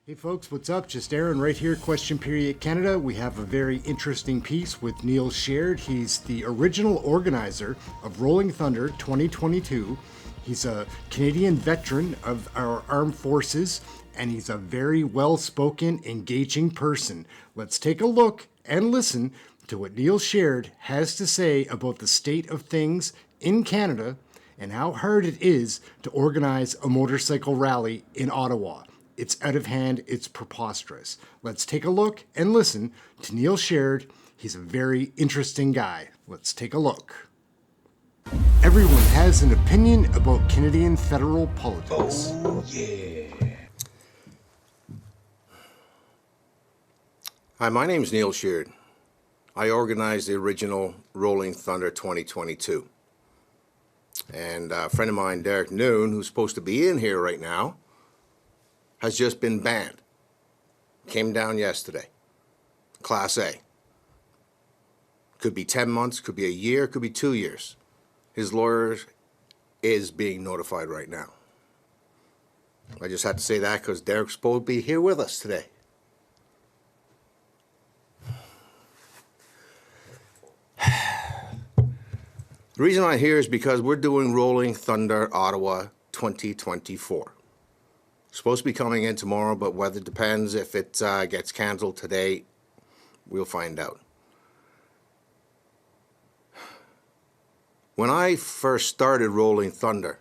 Hey folks, what's up? Just Aaron right here, Question Period Canada. We have a very interesting piece with Neil SHEARD. He's the original organizer of Rolling Thunder 2022. He's a Canadian veteran of our armed forces, and he's a very well-spoken, engaging person. Let's take a look and listen to what Neil SHEARD has to say about the state of things in Canada and how hard it is to organize a motorcycle rally in Ottawa. It's out of hand, it's preposterous. Let's take a look and listen to Neil SHEARD. He's a very interesting guy. Let's take a look. Everyone has an opinion about Canadian federal politics. Oh, yeah. Hi, my name's Neil SHEARD. I organized the original Rolling Thunder 2022. And a friend of mine, Derek Noon, who's supposed to be in here right now, has just been banned. Came down yesterday. Class A. Could be 10 months, could be a year, could be 2 years. His lawyer is being notified right now. I just had to say that because Derek's supposed to be here with us today. The reason I'm here is because we're doing Rolling Thunder Ottawa 2024. Supposed to be coming in tomorrow, but weather depends. If it gets canceled today, we'll find out. When I first started Rolling Thunder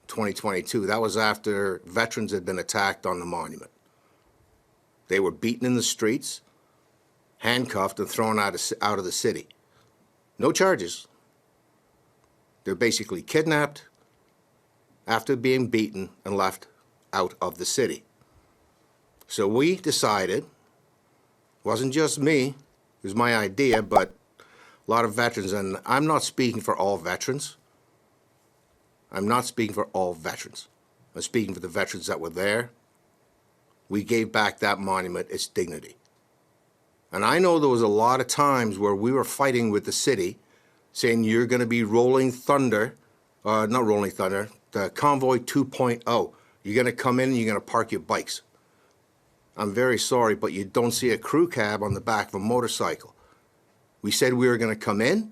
2022, that was after veterans had been attacked on the monument. They were beaten in the streets, handcuffed, and thrown out of the city. No charges. They're basically kidnapped after being beaten and left out of the city. So we decided, wasn't just me, it was my idea, but a lot of veterans, and I'm not speaking for all veterans. I'm not speaking for all veterans. I'm speaking for the veterans that were there. We gave back that monument its dignity. And I know there was a lot of times where we were fighting with the city, saying you're going to be Rolling Thunder, not Rolling Thunder, the Convoy 2.0. You're going to come in and you're going to park your bikes. I'm very sorry, but you don't see a crew cab on the back of a motorcycle. We said we were going to come in,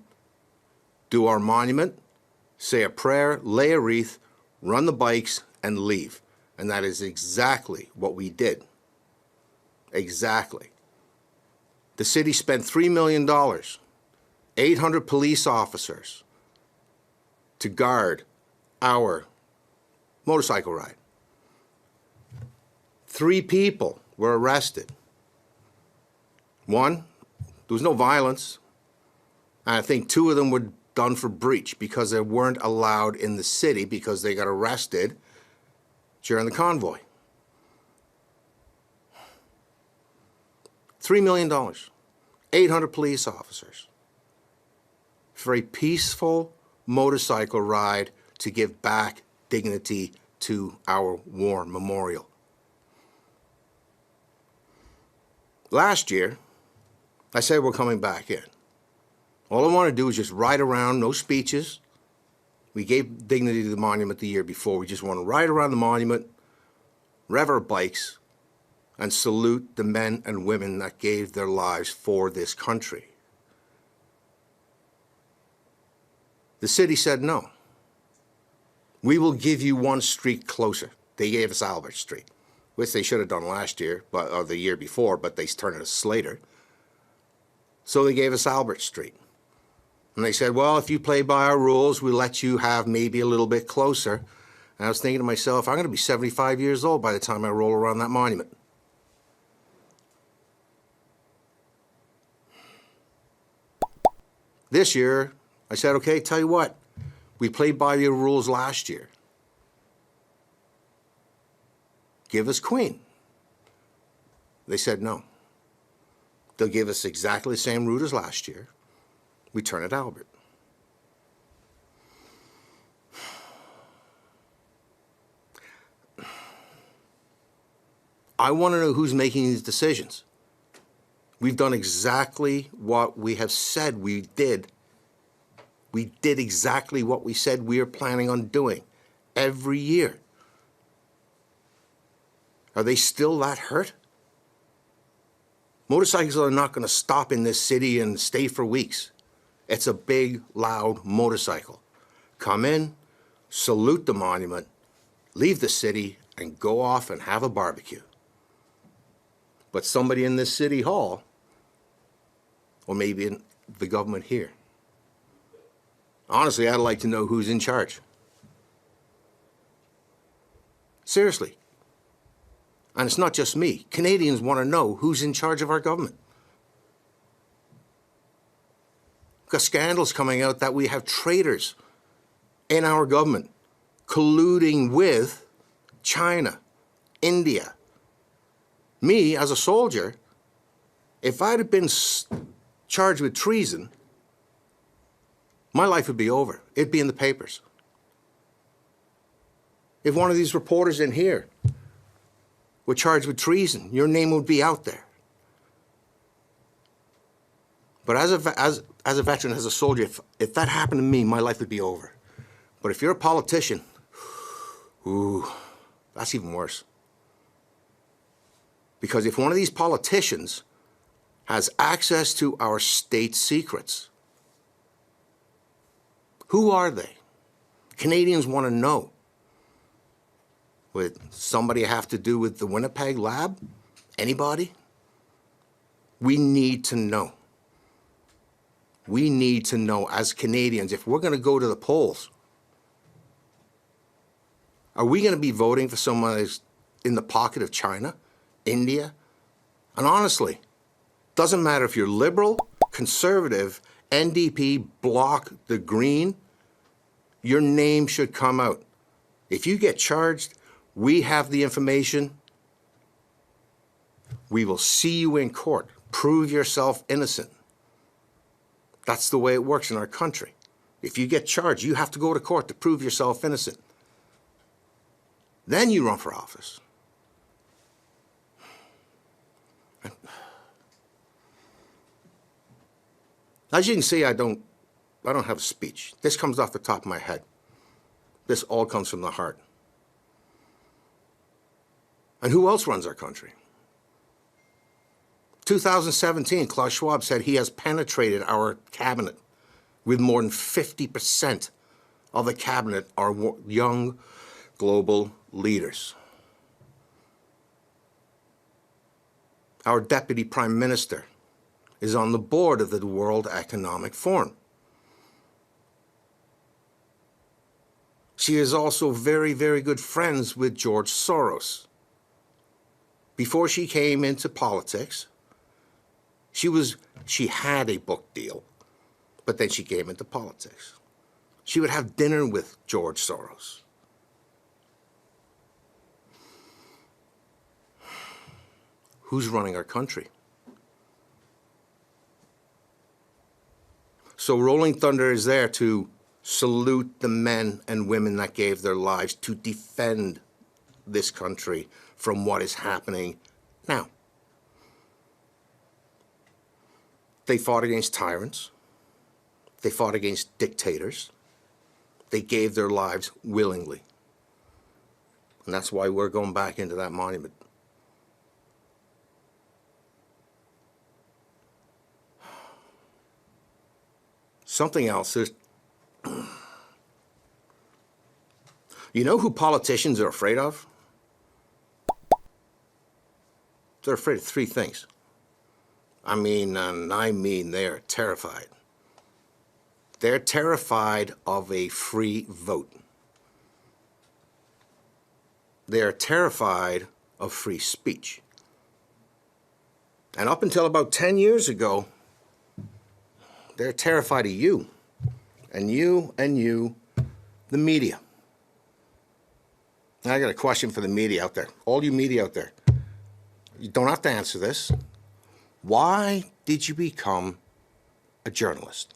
do our monument, say a prayer, lay a wreath, run the bikes, and leave. And that is exactly what we did. Exactly. The city spent $3 million, 800 police officers to guard our motorcycle ride. 3 people were arrested. 1, there was no violence. And I think 2 of them were done for breach because they weren't allowed in the city because they got arrested during the convoy. $3 million, 800 police officers for a peaceful motorcycle ride to give back dignity to our war memorial. Last year, I said we're coming back in. All I want to do is just ride around, no speeches. We gave dignity to the monument the year before. We just want to ride around the monument, rev our bikes, and salute the men and women that gave their lives for this country. The city said no. We will give you one street closer. They gave us Albert Street, which they should have done last year, or the year before, but they turned it to Slater. So they gave us Albert Street. And they said, well, if you play by our rules, we'll let you have maybe a little bit closer. And I was thinking to myself, I'm going to be 75 years old by the time I roll around that monument. This year, I said, okay, tell you what, we played by your rules last year. Give us Queen. They said no. They'll give us exactly the same route as last year. We turn at Albert. I want to know who's making these decisions. We've done exactly what we have said we did. We did exactly what we said we are planning on doing every year. Are they still that hurt? Motorcycles are not going to stop in this city and stay for weeks. It's a big, loud motorcycle. Come in, salute the monument, leave the city, and go off and have a barbecue. But somebody in this city hall, or maybe in the government here, honestly, I'd like to know who's in charge. Seriously. And it's not just me. Canadians want to know who's in charge of our government. We've got scandals coming out that we have traitors in our government colluding with China, India. Me, as a soldier, if I'd have been charged with treason, my life would be over. It'd be in the papers. If one of these reporters in here were charged with treason, your name would be out there. But as a veteran, as a soldier, if that happened to me, my life would be over. But if you're a politician, ooh, that's even worse. Because if one of these politicians has access to our state secrets, who are they? Canadians want to know. Would somebody have to do with the Winnipeg lab? Anybody? We need to know. We need to know as Canadians, if we're going to go to the polls, are we going to be voting for someone who's in the pocket of China, India? And honestly, doesn't matter if you're Liberal, Conservative, NDP, Bloc, the Green, your name should come out. If you get charged, we have the information. We will see you in court. Prove yourself innocent. That's the way it works in our country. If you get charged, you have to go to court to prove yourself innocent. Then you run for office. As you can see, I don't have a speech. This comes off the top of my head. This all comes from the heart. And who else runs our country? 2017, Klaus Schwab said he has penetrated our cabinet with more than 50% of the cabinet are young global leaders. Our Deputy Prime Minister is on the board of the World Economic Forum. She is also very, very good friends with George Soros. Before she came into politics, she had a book deal, but then she came into politics. She would have dinner with George Soros. Who's running our country? So Rolling Thunder is there to salute the men and women that gave their lives to defend this country from what is happening now. They fought against tyrants. They fought against dictators. They gave their lives willingly. And that's why we're going back into that monument. Something else is, you know who politicians are afraid of? They're afraid of three things. I mean they're terrified. They're terrified of a free vote. They're terrified of free speech. And up until about 10 years ago, they're terrified of you, and you, the media. Now I got a question for the media out there. All you media out there, you don't have to answer this. Why did you become a journalist?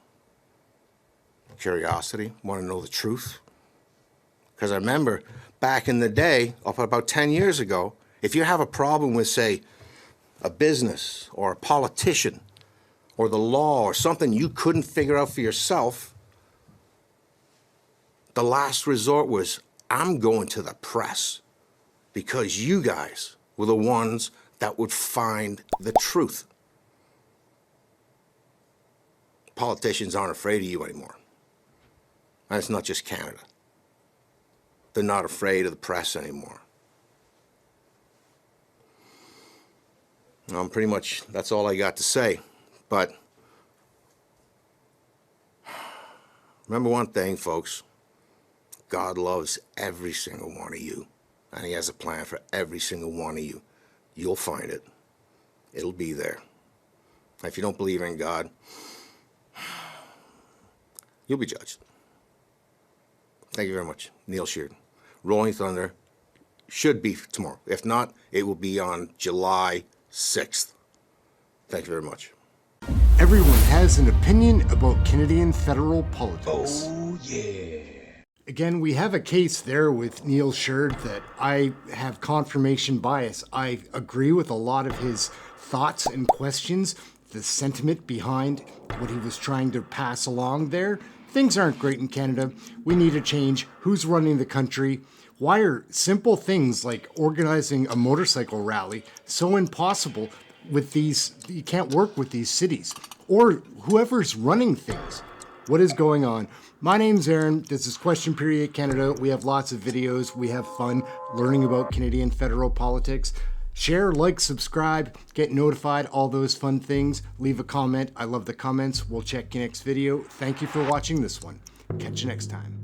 Curiosity, want to know the truth? Because I remember back in the day, up about 10 years ago, if you have a problem with, say, a business or a politician or the law or something you couldn't figure out for yourself, the last resort was, I'm going to the press because you guys were the ones that would find the truth. Politicians aren't afraid of you anymore. And it's not just Canada. They're not afraid of the press anymore. Pretty much, that's all I got to say. But remember one thing, folks. God loves every single one of you. And he has a plan for every single one of you. You'll find it. It'll be there. If you don't believe in God, you'll be judged. Thank you very much. Neil Sheard. Rolling Thunder should be tomorrow. If not, it will be on July 6th. Thank you very much. Everyone has an opinion about Canadian federal politics. Oh, yeah. Again, we have a case there with Neil Sheard that I have confirmation bias. I agree with a lot of his thoughts and questions, the sentiment behind what he was trying to pass along there. Things aren't great in Canada. We need a change. Who's running the country? Why are simple things like organizing a motorcycle rally so impossible with these? You can't work with these cities or whoever's running things. What is going on? My name's Aaron. This is Question Period Canada. We have lots of videos. We have fun learning about Canadian federal politics. Share, like, subscribe, get notified, all those fun things. Leave a comment. I love the comments. We'll check you next video. Thank you for watching this one. Catch you next time.